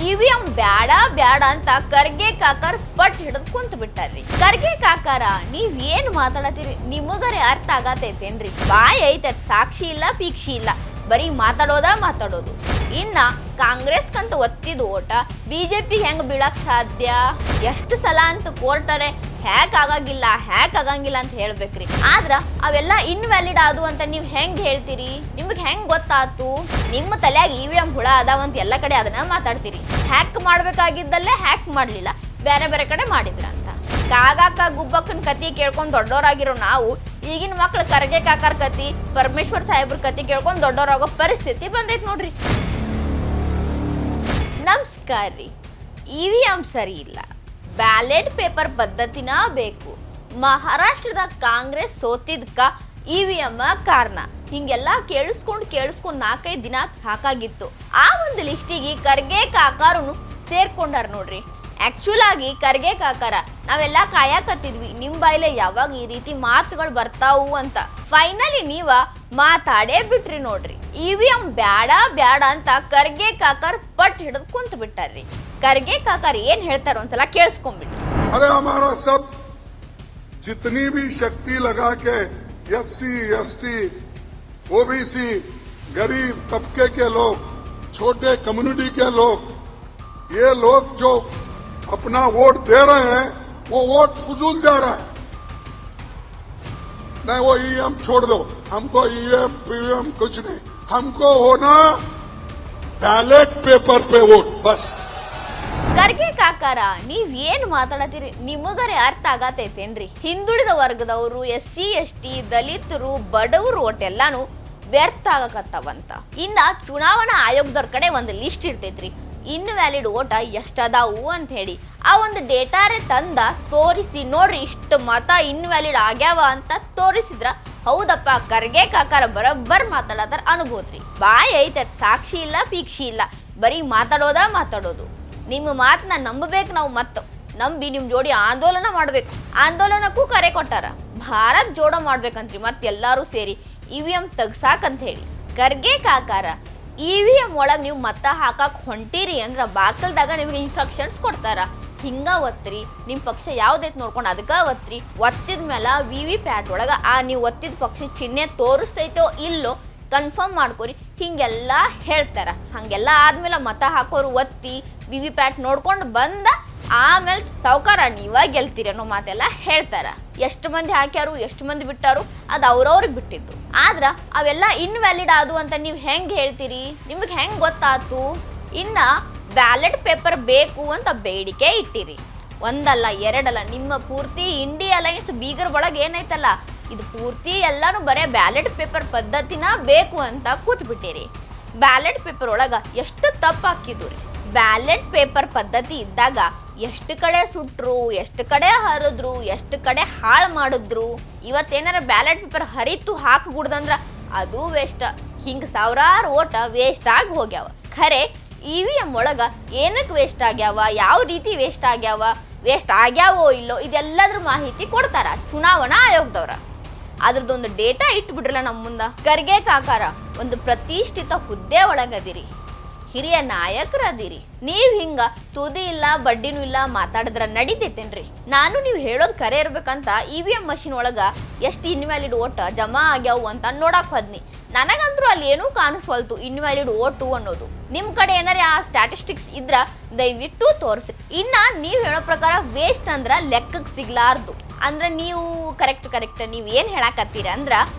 EVM ಬ್ಯಾಡ ಬ್ಯಾಡ ಅಂತ ಖರ್ಗೆ ಕಾಕರ್ ಪಟ್ ಹಿಡಿದು ಕುಂತ ಬಿಟ್ಟಾರ್ರಿ. ಖರ್ಗೆ ಕಾಕಾರ ನೀವ್ ಏನ್ ಮಾತಾಡತ್ತೀರಿ ನಿಮಗರೆ ಅರ್ಥ ಆಗತೈತೇನ್ರಿ? ಬಾಯ್ ಐತೆ ಸಾಕ್ಷಿ ಇಲ್ಲ ಪೀಕ್ಷಿ ಇಲ್ಲ, ಬರೀ ಮಾತಾಡೋದು. ಇನ್ನ ಕಾಂಗ್ರೆಸ್ಕಂತ ಒತ್ತಿದ ಓಟ ಬಿಜೆಪಿ ಹೆಂಗ್ ಬೀಳಕ್ ಸಾಧ್ಯ? ಎಷ್ಟು ಸಲ ಅಂತ ಕೋರ್ಟರೆ ಹ್ಯಾಕ್ ಆಗಂಗಿಲ್ಲ ಅಂತ ಹೇಳ್ಬೇಕ್ರಿ. ಆದ್ರ ಅವೆಲ್ಲ ಇನ್ವ್ಯಾಲಿಡ್ ಆದು ಅಂತ ನೀವ್ ಹೆಂಗ್ ಹೇಳ್ತೀರಿ? ನಿಮ್ಗೆ ಹೆಂಗ್ ಗೊತ್ತಾತು? ನಿಮ್ಮ ತಲೆಯಾಗ EVM ಹುಳ ಅದಾವಂತ ಎಲ್ಲ ಕಡೆ ಅದನ್ನ ಮಾತಾಡ್ತೀರಿ. ಹ್ಯಾಕ್ ಮಾಡ್ಬೇಕಾಗಿದ್ದಲ್ಲೇ ಹ್ಯಾಕ್ ಮಾಡ್ಲಿಲ್ಲ, ಬೇರೆ ಕಡೆ ಮಾಡಿದ್ರ ಅಂತ. ಕಾಗಾಕ ಗುಬ್ಬಕ್ಕನ ಕತಿ ಕೇಳ್ಕೊಂಡ್ ದೊಡ್ಡೋರಾಗಿರೋ ನಾವು ಈಗಿನ ಮಕ್ಳು ಖರ್ಗೆ ಕಾಕರ್ ಕತಿ, ಪರಮೇಶ್ವರ್ ಸಾಹೇಬ್ರ ಕತಿ ಕೇಳ್ಕೊಂಡ್ ದೊಡ್ಡೋರಾಗೋ ಪರಿಸ್ಥಿತಿ ಬಂದೈತ್ ನೋಡ್ರಿ. ನಮಸ್ಕಾರ ರೀ. EVM ಸರಿ ಇಲ್ಲ, ಬ್ಯಾಲೆಟ್ ಪೇಪರ್ ಪದ್ಧತಿನ ಬೇಕು. ಮಹಾರಾಷ್ಟ್ರದ ಕಾಂಗ್ರೆಸ್ ಸೋತಿದ್ಕ EVM ಕಾರಣ. ಹಿಂಗೆಲ್ಲ ಕೇಳಿಸ್ಕೊಂಡು 4-5 ದಿನ ಸಾಕಾಗಿತ್ತು. ಆ ಒಂದು ಲಿಸ್ಟಿಗೆ ಖರ್ಗೆ ಕಾಕಾರನು ಸೇರ್ಕೊಂಡಾರ ನೋಡ್ರಿ. ಆಕ್ಚುಲ್ ಆಗಿ ಖರ್ಗೆ ಕಾಕಾರ ನಾವೆಲ್ಲ ಕಾಯಕತ್ತಿದ್ವಿ ನಿಮ್ ಬಾಯಿಲೆ ಯಾವಾಗ ಈ ರೀತಿ ಮಾತುಗಳು ಬರ್ತಾವು ಅಂತ. ಫೈನಲಿ ನೀವ ಮಾತಾಡೇ ಬಿಟ್ರಿ ನೋಡ್ರಿ. EVM ಬ್ಯಾಡ ಅಂತ ಖರ್ಗೆ ಕಾಕರ್ ಪಟ್ ಹಿಡಿದು ಕುಂತ ಬಿಟ್ಟಾರ್ರಿ. ಖರ್ಗೆ ಕಾಕರ್ ಏನ್ ಹೇಳ್ತಾರ ಒಂದ್ಸಲ ಕೇಳಿಸ್ಕೊಂಡ್ಬಿಟ್ರಿ. अरे हमारा सब जितनी भी शक्ति लगा के SC ST OBC गरीब तबके के लोग, छोटे कम्युनिटी के लोग, ये लोग जो अपना वोट दे रहे हैं वो वोट फजूल दे रहे हैं. नहीं वो EVM छोड़ दो, हमको EVM PVM कुछ नहीं, हमको होना बैलेट पेपर पे वोट बस. ಖರ್ಗೆ ಕಾಕಾರ ನೀವ್ ಏನ್ ಮಾತಾಡತ್ತೀರಿ ನಿಮಗರೆ ಅರ್ಥ ಆಗತೈತೇನ್ರಿ? ಹಿಂದುಳಿದ ವರ್ಗದವರು, SC ST, ದಲಿತರು, ಬಡವರು ಒಟ್ಟೆಲ್ಲಾನು ವ್ಯರ್ಥ ಆಗಕತ್ತಾವಂತ. ಇನ್ನ ಚುನಾವಣಾ ಆಯೋಗದವ್ರ ಕಡೆ ಒಂದು ಲಿಸ್ಟ್ ಇರ್ತೈತ್ರಿ, ಇನ್ವ್ಯಾಲಿಡ್ ಓಟ ಎಷ್ಟದಾವು ಅಂತ ಹೇಳಿ. ಆ ಒಂದು ಡೇಟಾರೆ ತಂದ ತೋರಿಸಿ ನೋಡ್ರಿ, ಇಷ್ಟು ಮತ ಇನ್ವ್ಯಾಲಿಡ್ ಆಗ್ಯಾವ ಅಂತ ತೋರಿಸಿದ್ರ ಹೌದಪ್ಪ ಖರ್ಗೆ ಕಾಕಾರ ಬರಬ್ಬರ್ ಮಾತಾಡತಾರ ಅನ್ಬೋದ್ರಿ. ಬಾಯ್ ಐತೆ ಸಾಕ್ಷಿ ಇಲ್ಲ ಪೀಕ್ಷಿ ಇಲ್ಲ, ಬರೀ ಮಾತಾಡೋದು. ನಿಮ್ಮ ಮಾತನ್ನ ನಂಬಬೇಕು ನಾವು, ಮತ್ತು ನಂಬಿ ನಿಮ್ ಜೋಡಿ ಆಂದೋಲನ ಮಾಡ್ಬೇಕು. ಆಂದೋಲನಕ್ಕೂ ಕರೆ ಕೊಟ್ಟಾರ, ಭಾರತ್ ಜೋಡೋ ಮಾಡ್ಬೇಕಂತ್ರಿ ಮತ್ತೆಲ್ಲಾರು ಸೇರಿ EVM ತೆಗ್ಸಾಕಂತ ಹೇಳಿ. ಖರ್ಗೆ ಕಾಕಾರ EVM ಒಳಗೆ ನೀವು ಮತ ಹಾಕಕ್ ಹೊಂಟಿರಿ ಅಂದ್ರ ಬಾಕಲ್ದಾಗ ನಿಮ್ಗೆ ಇನ್ಸ್ಟ್ರಕ್ಷನ್ಸ್ ಕೊಡ್ತಾರ. ಹಿಂಗ ಒತ್ತಿರಿ, ನಿಮ್ ಪಕ್ಷ ಯಾವ್ದೈತ್ ನೋಡ್ಕೊಂಡು ಅದಕ್ಕ ಒತ್ತಿರಿ. ಒತ್ತಿದ ಮೇಲೆ VVPAT ಒಳಗ ಆ ನೀವು ಒತ್ತಿದ ಪಕ್ಷ ಚಿಹ್ನೆ ತೋರಿಸ್ತೈತೋ ಇಲ್ಲೋ ಕನ್ಫರ್ಮ್ ಮಾಡ್ಕೊರಿ, ಹಿಂಗೆಲ್ಲ ಹೇಳ್ತಾರ. ಹಂಗೆಲ್ಲ ಆದ್ಮೇಲೆ ಮತ ಹಾಕೋರು ಒತ್ತಿ VVPAT ನೋಡ್ಕೊಂಡು ಬಂದ ಆಮೇಲೆ ಸಾವುಕಾರ ನೀವ ಗೆಲ್ತೀರಿ ಅನ್ನೋ ಮಾತೆಲ್ಲ ಹೇಳ್ತಾರ. ಎಷ್ಟು ಮಂದಿ ಹಾಕ್ಯಾರು ಎಷ್ಟು ಮಂದಿ ಬಿಟ್ಟಾರು ಅದು ಅವ್ರವ್ರಿಗೆ ಬಿಟ್ಟಿದ್ದು. ಆದ್ರ ಅವೆಲ್ಲ ಇನ್ವ್ಯಾಲಿಡ್ ಆದು ಅಂತ ನೀವು ಹೆಂಗ್ ಹೇಳ್ತೀರಿ? ನಿಮಗೆ ಹೆಂಗ್ ಗೊತ್ತಾತು? ಇನ್ನ ಬ್ಯಾಲೆಟ್ ಪೇಪರ್ ಬೇಕು ಅಂತ ಬೇಡಿಕೆ ಇಟ್ಟಿರಿ. ಒಂದಲ್ಲ ಎರಡಲ್ಲ, ನಿಮ್ಮ ಪೂರ್ತಿ ಇಂಡಿಯಾ ಅಲೈನ್ಸ್ ಬೀಗರ್ ಒಳಗೆ ಏನೈತಲ್ಲ ಇದು ಪೂರ್ತಿ ಎಲ್ಲಾನು ಬರೇ ಬ್ಯಾಲೆಟ್ ಪೇಪರ್ ಪದ್ಧತಿನ ಬೇಕು ಅಂತ ಕೂತ್ಬಿಟ್ಟಿರಿ. ಬ್ಯಾಲೆಟ್ ಪೇಪರ್ ಒಳಗ ಎಷ್ಟು ತಪ್ಪು ಹಾಕಿದ್ರು ರೀ. ಬ್ಯಾಲೆಟ್ ಪೇಪರ್ ಪದ್ಧತಿ ಇದ್ದಾಗ ಎಷ್ಟು ಕಡೆ ಸುಟ್ರು, ಎಷ್ಟು ಕಡೆ ಹರಿದ್ರು, ಎಷ್ಟು ಕಡೆ ಹಾಳು ಮಾಡಿದ್ರು. ಇವತ್ತೇನಾರ ಬ್ಯಾಲೆಟ್ ಪೇಪರ್ ಹರಿತು ಹಾಕುಗುಡ್ದಂದ್ರ ಅದು ವೇಸ್ಟ್. ಹಿಂಗೆ ಸಾವಿರಾರು ಓಟ ವೇಸ್ಟ್ ಆಗಿ ಹೋಗ್ಯಾವ. ಖರೆ EVM ಒಳಗ ಏನಕ್ಕೆ ವೇಸ್ಟ್ ಆಗ್ಯಾವ, ಯಾವ ರೀತಿ ವೇಸ್ಟ್ ಆಗ್ಯಾವೋ ಇಲ್ಲೋ ಇದೆಲ್ಲದ್ರ ಮಾಹಿತಿ ಕೊಡ್ತಾರ ಚುನಾವಣಾ ಆಯೋಗದವ್ರ. ಅದ್ರದ್ದೊಂದು ಡೇಟಾ ಇಟ್ಬಿಡ್ರಲ್ಲ ನಮ್ಮ ಮುಂದ. ಖರ್ಗೆ ಕಾಕಾರ ಒಂದು ಪ್ರತಿಷ್ಠಿತ ಹುದ್ದೆ ಒಳಗದಿರಿ, ಹಿರಿಯ ನಾಯಕರದಿರಿ. ನೀವ್ ಹಿಂಗ ತುದಿ ಇಲ್ಲ ಬಡ್ಡಿನೂ ಇಲ್ಲ ಮಾತಾಡಿದ್ರ ನಡೀತೈತೇನ್ರಿ? ನಾನು ನೀವು ಹೇಳೋದು ಕರೆ ಇರ್ಬೇಕಂತ EVM ಮಷಿನ್ ಒಳಗ ಎಷ್ಟು ಇನ್ವ್ಯಾಲಿಡ್ ಓಟ್ ಜಮಾ ಆಗ್ಯಾವು ಅಂತ ನೋಡಕ್ ಹೋದ್ನಿ. ನನಗಂತೂ ಅಲ್ಲಿ ಏನೂ ಕಾಣಿಸ್ವಲ್ತು ಇನ್ವ್ಯಾಲಿಡ್ ಓಟು ಅನ್ನೋದು. ನಿಮ್ ಕಡೆ ಏನಾರ ಆ ಸ್ಟ್ಯಾಟಿಸ್ಟಿಕ್ಸ್ ಇದ್ರ ದಯವಿಟ್ಟು ತೋರಿಸಿ. ಇನ್ನ ನೀವ್ ಹೇಳೋ ಪ್ರಕಾರ ವೇಸ್ಟ್ ಅಂದ್ರ ಲೆಕ್ಕಕ್ಕೆ ಸಿಗ್ಲಾರ್ದು. ಅಂದ್ರೆ ನೀವು ಕರೆಕ್ಟ್ ನೀವು ಏನ್ ಹೇಳಕತ್ತೀರಿ ಅಂದ್ರ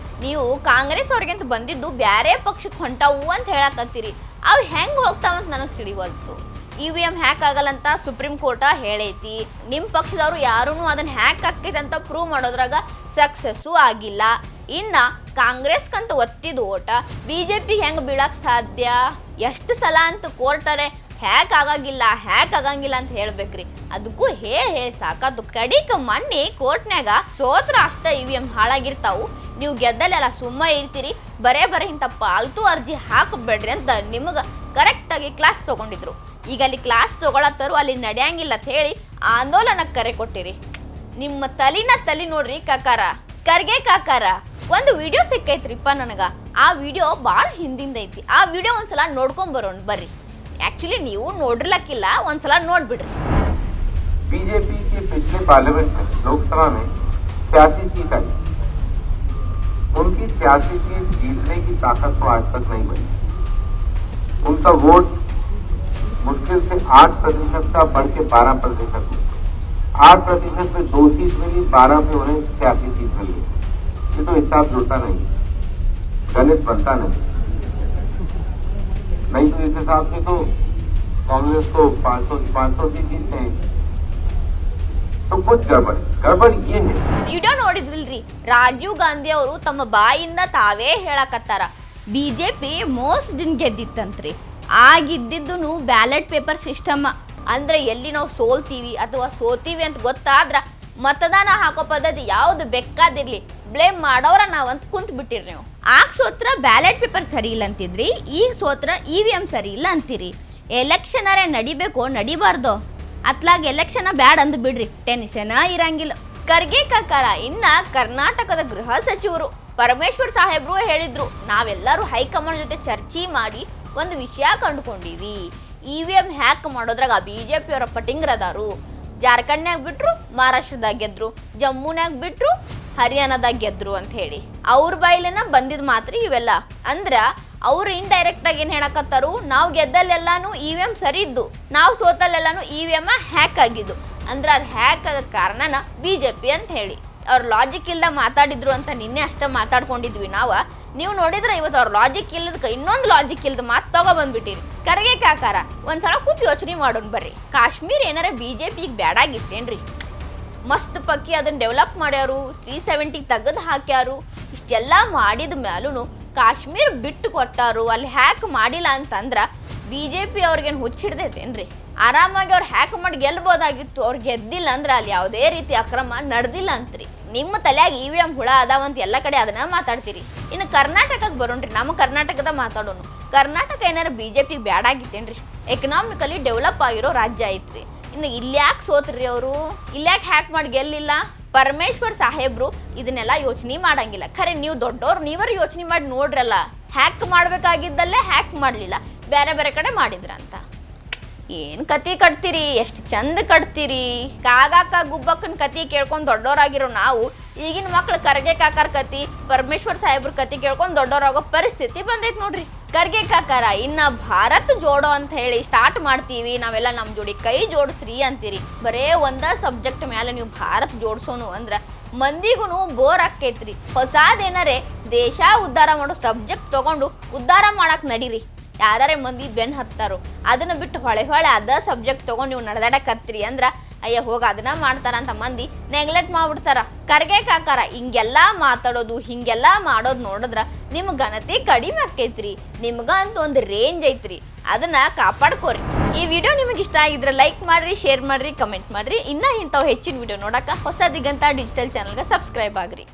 ನೀವು ಕಾಂಗ್ರೆಸ್ ಅವ್ರಿಗಂತ ಬಂದಿದ್ದು ಬ್ಯಾರೆ ಪಕ್ಷಕ್ಕೆ ಹೊಂಟಾವು ಅಂತ ಹೇಳಕತ್ತೀರಿ. ಅವು ಹೆಂಗ್ ಹೋಗ್ತಾವಂತ ನನಗೆ ತಿಳಿವಲ್ತು. EVM ಹ್ಯಾಕ್ ಆಗಲ್ಲಂತ ಸುಪ್ರೀಂ ಕೋರ್ಟ ಹೇಳೈತಿ. ನಿಮ್ಮ ಪಕ್ಷದವರು ಯಾರೂ ಅದನ್ನ ಹ್ಯಾಕ್ ಆಕೈತೆ ಅಂತ ಪ್ರೂವ್ ಮಾಡೋದ್ರಾಗ ಸಕ್ಸಸ್ಸು ಆಗಿಲ್ಲ. ಇನ್ನ ಕಾಂಗ್ರೆಸ್ಕಂತ ಒತ್ತಿದ ಓಟ ಬಿಜೆಪಿಗೆ ಹೆಂಗ್ ಬೀಳಕ್ ಸಾಧ್ಯ? ಎಷ್ಟು ಸಲ ಅಂತ ಕೋರ್ಟರೆ ಹ್ಯಾಕ್ ಆಗಂಗಿಲ್ಲ ಅಂತ ಹೇಳ್ಬೇಕ್ರಿ. ಅದಕ್ಕೂ ಹೇಳಿ ಸಾಕಾತು. ಕಡಿಕ ಮೊನ್ನೆ ಕೋರ್ಟ್ನ್ಯಾಗ ಸೋತ್ರ ಅಷ್ಟ EVM ಹಾಳಾಗಿರ್ತಾವು, ನೀವು ಗೆದ್ದಲೆಲ್ಲ ಸುಮ್ಮ ಇರ್ತೀರಿ, ಬರೇ ಇಂಥ ಪಾಲ್ತು ಅರ್ಜಿ ಹಾಕಬೇಡ್ರಿ ಅಂತ ನಿಮಗೆ ಕರೆಕ್ಟಾಗಿ ಕ್ಲಾಸ್ ತಗೊಂಡಿದ್ರು. ಈಗ ಅಲ್ಲಿ ಕ್ಲಾಸ್ ತಗೊಳತ್ತರು ಅಲ್ಲಿ ನಡೆಯಂಗಿಲ್ಲ ಅಂತ ಹೇಳಿ ಆಂದೋಲನಕ್ಕೆ ಕರೆ ಕೊಟ್ಟಿರಿ. ನಿಮ್ಮ ತಲಿ ನೋಡ್ರಿ ಕಾಕಾರ. ಖರ್ಗೆ ಕಾಕಾರ ಒಂದು ವಿಡಿಯೋ ಸಿಕ್ಕೈತ್ರಿಪ್ಪ ನನಗ. ಆ ವಿಡಿಯೋ ಭಾಳ ಹಿಂದಿಂದ ಐತಿ. ಆ ವಿಡಿಯೋ ಒಂದ್ಸಲ ನೋಡ್ಕೊಂಡ್ ಬರೋಣ ಬರ್ರಿ. ಆಕ್ಚುಲಿ ನೀವು ನೋಡಿರ್ಲಕ್ಕಿಲ್ಲ, ಒಂದ್ಸಲ ನೋಡ್ಬಿಡ್ರಿ. बीजेपी के पिछले पार्लियामेंट में लोकसभा में 86 सीट आई. उनकी 86 सीट जीतने की ताकत तो आज तक नहीं बनी. उनका वोट मुश्किल से 8% का बढ़ के 12%. 8% में 2 सीट मिली, 12 में उन्हें 86 सीट मिल गई. ये तो हिसाब जुड़ता नहीं, गणित बनता नहीं. नहीं तो इस हिसाब से तो कांग्रेस को 500 सीट जीतते हैं. तो कुछ गड़बड़ ये है. ವಿಡಿಯೋ ನೋಡಿದ್ರಿಲ್ರಿ, ರಾಜೀವ್ ಗಾಂಧಿ ಅವರು ತಮ್ಮ ಬಾಯಿಂದ ತಾವೇ ಹೇಳಕತ್ತಾರ ಬಿಜೆಪಿ ಮೋಸದಿಂದ ಗೆದ್ದಿತ್ತಂತ್ರಿ. ಆಗಿದ್ದಿದ್ದು ಬ್ಯಾಲೆಟ್ ಪೇಪರ್ ಸಿಸ್ಟಮ್. ಅಂದ್ರೆ ಎಲ್ಲಿ ನಾವು ಸೋಲ್ತೀವಿ ಅಥವಾ ಸೋತೀವಿ ಅಂತ ಗೊತ್ತಾದ್ರ ಮತದಾನ ಹಾಕೋ ಪದ್ಧತಿ ಯಾವ್ದು ಬೇಕಾದಿರ್ಲಿ ಬ್ಲೇಮ್ ಮಾಡೋರ ನಾವಂತ ಕುಂತ್ ಬಿಟ್ಟಿರಿ ನೀವು. ಆಗ ಸೋತ್ರ ಬ್ಯಾಲೆಟ್ ಪೇಪರ್ ಸರಿ ಇಲ್ಲ ಅಂತಿದ್ರಿ, ಈಗ ಸೋತ್ರ EVM ಸರಿ ಇಲ್ಲ ಅಂತೀರಿ. ಎಲೆಕ್ಷನರೇ ನಡಿಬೇಕು ನಡಿಬಾರ್ದು, ಅತ್ಲಾಗ ಎಲೆಕ್ಷನ್ ಬ್ಯಾಡ್ ಅಂದ್ ಬಿಡ್ರಿ, ಟೆನ್ಷನ್ ಇರಂಗಿಲ್ಲ. ಖರ್ಗೆ ಕಾಕಾರ ಇನ್ನ ಕರ್ನಾಟಕದ ಗೃಹ ಸಚಿವರು ಪರಮೇಶ್ವರ್ ಸಾಹೇಬ್ರು ಹೇಳಿದ್ರು, ನಾವೆಲ್ಲರೂ ಹೈಕಮಾಂಡ್ ಜೊತೆ ಚರ್ಚೆ ಮಾಡಿ ಒಂದು ವಿಷಯ ಕಂಡುಕೊಂಡಿವಿ. EVM ಹ್ಯಾಕ್ ಮಾಡೋದ್ರಾಗ ಬಿಜೆಪಿ ಅವರ ಪಟಿಂಗ್ರದಾರು. ಜಾರ್ಖಂಡ್ನಾಗ ಬಿಟ್ರು, ಮಹಾರಾಷ್ಟ್ರದಾಗ ಗೆದ್ರು, ಜಮ್ಮುನಾಗ ಬಿಟ್ರು, ಹರಿಯಾಣದಾಗ ಗೆದ್ರು ಅಂತ ಹೇಳಿ ಅವ್ರ ಬಾಯಿಲೇನ ಬಂದಿದ್ ಮಾತ್ರ ಇವೆಲ್ಲ. ಅಂದ್ರ ಅವ್ರು ಇಂಡೈರೆಕ್ಟ್ ಆಗಿ ಏನ್ ಹೇಳಕತ್ತಾರು, ನಾವು ಗೆದ್ದಲ್ಲೆಲ್ಲಾನು EVM ಸರಿ ಇದ್ದು, ನಾವು ಸೋತಲ್ಲೆಲ್ಲಾನು EVM ಹ್ಯಾಕ್ ಆಗಿದ್ದು. ಅಂದ್ರೆ ಅದು ಹ್ಯಾಕ್ ಆಗ ಕಾರಣನ ಬಿಜೆಪಿ ಅಂತ ಹೇಳಿ ಅವ್ರ ಲಾಜಿಕ್ ಇಲ್ದ ಮಾತಾಡಿದ್ರು ಅಂತ ನಿನ್ನೆ ಅಷ್ಟ ಮಾತಾಡ್ಕೊಂಡಿದ್ವಿ ನಾವು. ನೀವು ನೋಡಿದ್ರೆ ಇವತ್ತು ಅವ್ರ ಲಾಜಿಕ್ ಇಲ್ಲದಕ್ಕೆ ಇನ್ನೊಂದು ಲಾಜಿಕ್ ಇಲ್ದ ಮಾತು ತಗೊಬಂದ್ಬಿಟ್ಟಿರಿ. ಖರ್ಗೆ ಕಾಕಾರ ಒಂದ್ಸಲ ಕೂತ್ ಯೋಚನೆ ಮಾಡೋಣ ಬರ್ರಿ. ಕಾಶ್ಮೀರ್ ಏನಾರ ಬಿಜೆಪಿಗೆ ಬ್ಯಾಡಾಗಿತ್ತೇನ್ರಿ? ಮಸ್ತ್ ಪಕ್ಕಿ ಅದನ್ನ ಡೆವಲಪ್ ಮಾಡ್ಯಾರು, 370 ತೆಗೆದು ಹಾಕ್ಯಾರು. ಇಷ್ಟೆಲ್ಲ ಮಾಡಿದ ಮ್ಯಾಲೂ ಕಾಶ್ಮೀರ್ ಬಿಟ್ಟು ಕೊಟ್ಟಾರು, ಅಲ್ಲಿ ಹ್ಯಾಕ್ ಮಾಡಿಲ್ಲ ಅಂತಂದ್ರ ಬಿಜೆಪಿ ಅವ್ರಿಗೇನು ಹುಚ್ಚಿಡ್ದೈತೇನ್ರಿ? ಆರಾಮಾಗಿ ಅವ್ರು ಹ್ಯಾಕ್ ಮಾಡಿ ಗೆಲ್ಬೋದಾಗಿತ್ತು. ಅವ್ರು ಗೆದ್ದಿಲ್ಲ ಅಂದ್ರೆ ಅಲ್ಲಿ ಯಾವುದೇ ರೀತಿ ಅಕ್ರಮ ನಡೆದಿಲ್ಲ ಅಂತ್ರಿ. ನಿಮ್ಮ ತಲೆಯಾಗ EVM ಹುಳ ಅದಾವಂತ ಎಲ್ಲ ಕಡೆ ಅದನ್ನ ಮಾತಾಡ್ತೀರಿ. ಇನ್ನು ಕರ್ನಾಟಕಕ್ಕೆ ಬರೋಣ್ರಿ, ನಮ್ಮ ಕರ್ನಾಟಕದ ಮಾತಾಡೋನು. ಕರ್ನಾಟಕ ಏನಾರ ಬಿಜೆಪಿಗೆ ಬ್ಯಾಡಾಗಿತ್ತೇನ್ರಿ? ಎಕನಾಮಿಕಲಿ ಡೆವಲಪ್ ಆಗಿರೋ ರಾಜ್ಯ ಐತ್ರಿ. ಇನ್ನು ಇಲ್ಯಾಕೆ ಸೋತ್ರಿ ಅವರು? ಇಲ್ಯಾಕೆ ಹ್ಯಾಕ್ ಮಾಡಿ ಗೆಲ್ಲಿಲ್ಲ? ಪರಮೇಶ್ವರ್ ಸಾಹೇಬ್ರು ಇದನ್ನೆಲ್ಲ ಯೋಚನೆ ಮಾಡಂಗಿಲ್ಲ. ಖರೆ ನೀವು ದೊಡ್ಡವ್ರು, ನೀವರು ಯೋಚನೆ ಮಾಡಿ ನೋಡ್ರಲ್ಲ, ಹ್ಯಾಕ್ ಮಾಡ್ಬೇಕಾಗಿದ್ದಲ್ಲೇ ಹ್ಯಾಕ್ ಮಾಡಲಿಲ್ಲ, ಬೇರೆ ಬೇರೆ ಕಡೆ ಮಾಡಿದ್ರಂತ. ಏನು ಕತಿ ಕಟ್ತೀರಿ, ಎಷ್ಟು ಚಂದ ಕಟ್ತೀರಿ. ಕಾಗಾಕ ಗುಬ್ಬಕ್ಕನ ಕತಿ ಕೇಳ್ಕೊಂಡು ದೊಡ್ಡವರಾಗಿರೋ ನಾವು ಈಗಿನ ಮಕ್ಳು ಖರ್ಗೆ ಕಾಕಾರ ಕತಿ, ಪರಮೇಶ್ವರ್ ಸಾಹೇಬ್ರ ಕತಿ ಕೇಳ್ಕೊಂಡು ದೊಡ್ಡವರಾಗೋ ಪರಿಸ್ಥಿತಿ ಬಂದೈತೆ ನೋಡ್ರಿ. ಖರ್ಗೆ ಕಾಕಾರ ಇನ್ನ ಭಾರತ್ ಜೋಡೋ ಅಂತ ಹೇಳಿ ಸ್ಟಾರ್ಟ್ ಮಾಡ್ತೀವಿ, ನಾವೆಲ್ಲ ನಮ್ಮ ಜೋಡಿ ಕೈ ಜೋಡಿಸ್ರಿ ಅಂತೀರಿ. ಬರೇ ಒಂದ ಸಬ್ಜೆಕ್ಟ್ ಮೇಲೆ ನೀವು ಭಾರತ್ ಜೋಡ್ಸೋನು ಅಂದ್ರ ಮಂದಿಗೂ ಬೋರ್ ಆಕೈತ್ರಿ. ಹೊಸಾದೇನರೆ ದೇಶ ಉದ್ಧಾರ ಮಾಡೋ ಸಬ್ಜೆಕ್ಟ್ ತಗೊಂಡು ಉದ್ಧಾರ ಮಾಡಕ್ ನಡೀರಿ. ಯಾರೇ ಮಂದಿ ಬೆನ್ ಹತ್ತಾರೋ ಅದನ್ನ ಬಿಟ್ಟು ಹೊಳೆ ಅದ ಸಬ್ಜೆಕ್ಟ್ ತಗೊಂಡು ನೀವು ನಡೆದಾಡಕತ್ರಿ ಅಂದ್ರ ಅಯ್ಯ ಹೋಗ ಅದನ್ನ ಮಾಡ್ತಾರಂತ ಮಂದಿ ನೆಗ್ಲೆಕ್ಟ್ ಮಾಡ್ಬಿಡ್ತಾರ. ಖರ್ಗೆ ಕಾಕಾರ ಹಿಂಗೆಲ್ಲ ಮಾತಾಡೋದು ಹಿಂಗೆಲ್ಲ ಮಾಡೋದು ನೋಡಿದ್ರ ನಿಮ್ ಘನತೆ ಕಡಿಮೆ ಆಕೈತ್ರಿ. ನಿಮ್ಗ ಅಂತ ಒಂದು ರೇಂಜ್ ಐತ್ರಿ, ಅದನ್ನ ಕಾಪಾಡ್ಕೋರಿ. ಈ ವಿಡಿಯೋ ನಿಮಗೆ ಇಷ್ಟ ಆಗಿದ್ರೆ ಲೈಕ್ ಮಾಡ್ರಿ, ಶೇರ್ ಮಾಡ್ರಿ, ಕಮೆಂಟ್ ಮಾಡ್ರಿ. ಇನ್ನ ಇಂಥವು ಹೆಚ್ಚಿನ ವಿಡಿಯೋ ನೋಡಕ ಹೊಸ ದಿಗಂತ ಡಿಜಿಟಲ್ ಚಾನಲ್ಗೆ ಸಬ್ಸ್ಕ್ರೈಬ್ ಆಗ್ರಿ.